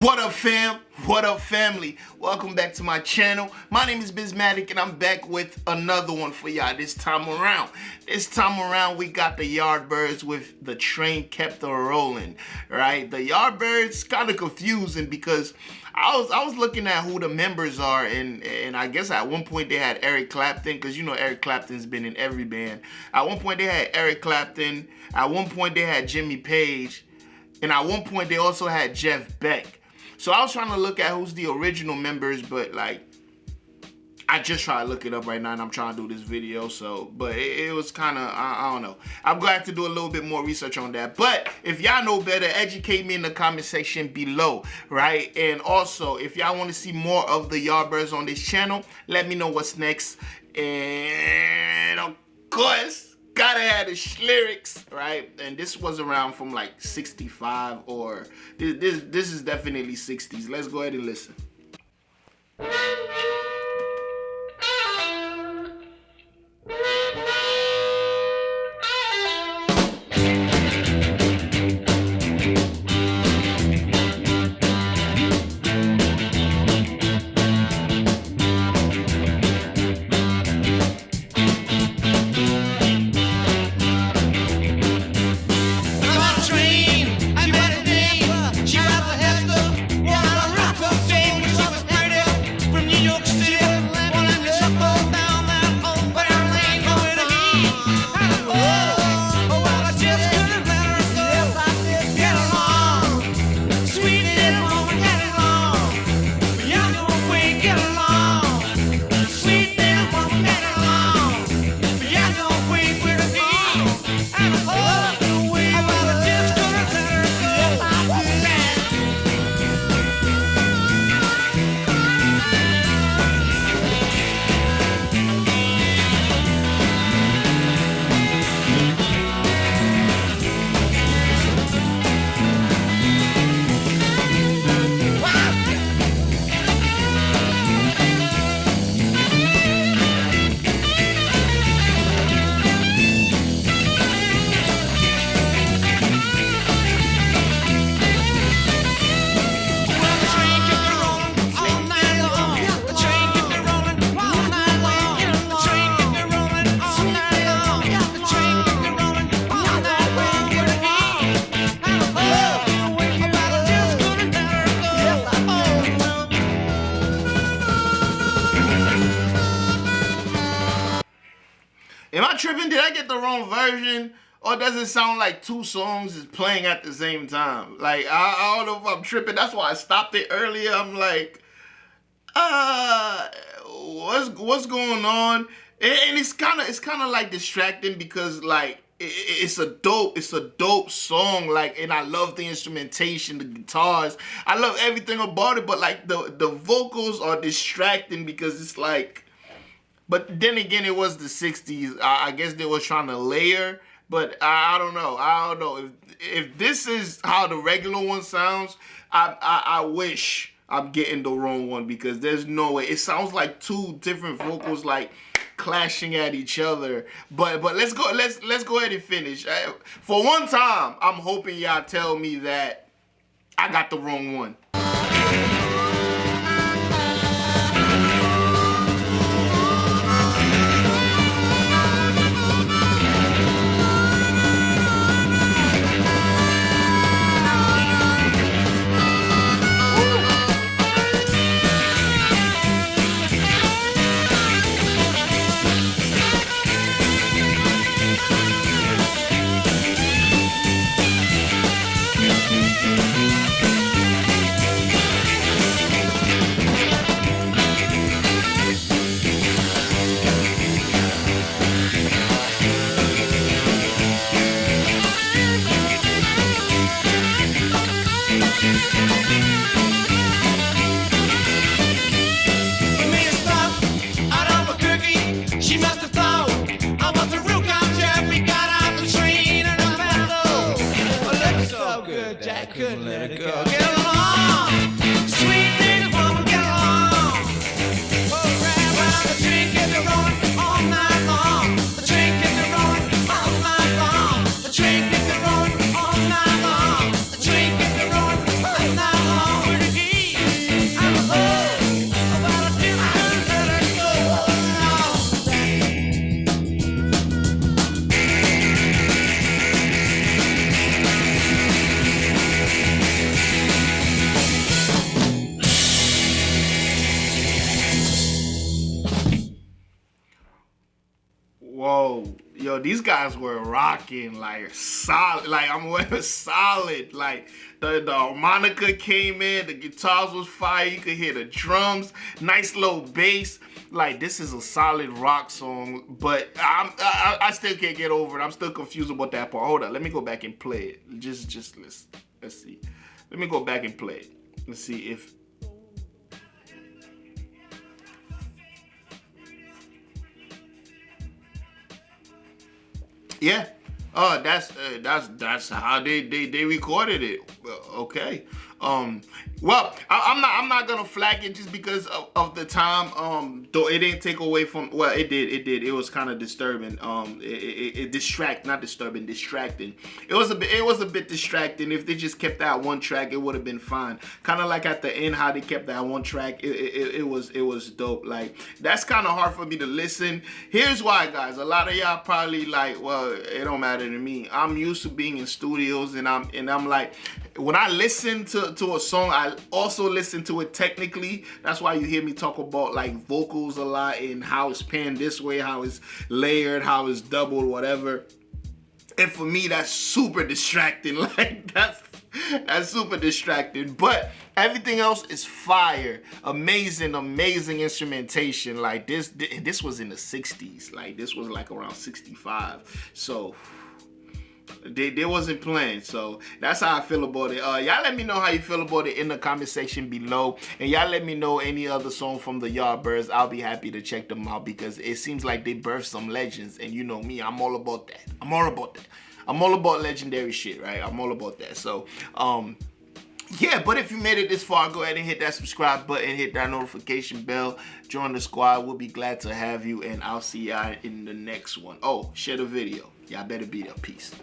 What up, fam? What up, family? Welcome back to my channel. My name is BizMatik and I'm back with another one for y'all this time around. This time around we got the Yardbirds with The Train Kept a Rollin', right? The Yardbirds kind of confusing because I was looking at who the members are, and I guess at one point they had Eric Clapton, because you know Eric Clapton's been in every band. At one point they had Eric Clapton, at one point they had Jimmy Page, and at one point they also had Jeff Beck. So I was trying to look at who's the original members, but like, I just tried to look it up right now and I'm trying to do this video. So, but it was kind of, I don't know. I'm glad to do a little bit more research on that. But if y'all know better, educate me in the comment section below, right? And also, if y'all want to see more of the Yardbirds on this channel, let me know what's next. And of course, gotta have the lyrics, right? And this was around from like 65 or this is definitely 60s. Let's go ahead and listen. Am I tripping? Did I get the wrong version? Or does it sound like two songs is playing at the same time? Like, I don't know if I'm tripping. That's why I stopped it earlier. I'm like, what's going on? And it's kind of like distracting because like it's a dope song. Like, and I love the instrumentation, the guitars. I love everything about it. But like the vocals are distracting because it's like. But then again, it was the 60s. I guess they were trying to layer, but I don't know. I don't know. If this is how the regular one sounds, I wish I'm getting the wrong one because there's no way. It sounds like two different vocals like clashing at each other. But let's go ahead and finish. For one time, I'm hoping y'all tell me that I got the wrong one. Yo, these guys were rocking like solid. Like I'm wearing solid. Like the harmonica came in, the guitars was fire. You could hear the drums, nice low bass. Like this is a solid rock song, but I still can't get over it. I'm still confused about that part. Hold on, let me go back and play it. Just let's see. Let me go back and play it. Let's see if. Yeah. Oh, that's how they recorded it. Okay. Well, I'm not gonna flag it just because of the time. Though it didn't take away from. Well, it did. It was kind of disturbing. Not disturbing, distracting. It was a bit distracting. If they just kept that one track, it would have been fine. Kind of like at the end, how they kept that one track. It was dope. Like that's kind of hard for me to listen. Here's why, guys. A lot of y'all probably like, well, it don't matter to me. I'm used to being in studios, and I'm like, when I listen to a song, I also listen to it technically. That's why you hear me talk about like vocals a lot and how it's panned this way, how it's layered, how it's doubled, whatever. And for me, that's super distracting. Like that's super distracting. But everything else is fire. Amazing instrumentation. Like this was in the 60s. Like this was like around 65. So they wasn't playing. So that's how I feel about it. Y'all let me know how you feel about it in the comment section below. And y'all let me know any other song from the Yardbirds. I'll be happy to check them out because it seems like they birthed some legends. And you know me, I'm all about that. I'm all about legendary shit, right? I'm all about that. So, yeah, but if you made it this far, go ahead and hit that subscribe button, hit that notification bell, join the squad. We'll be glad to have you, and I'll see y'all in the next one. Oh, share the video. Y'all better be there. Peace.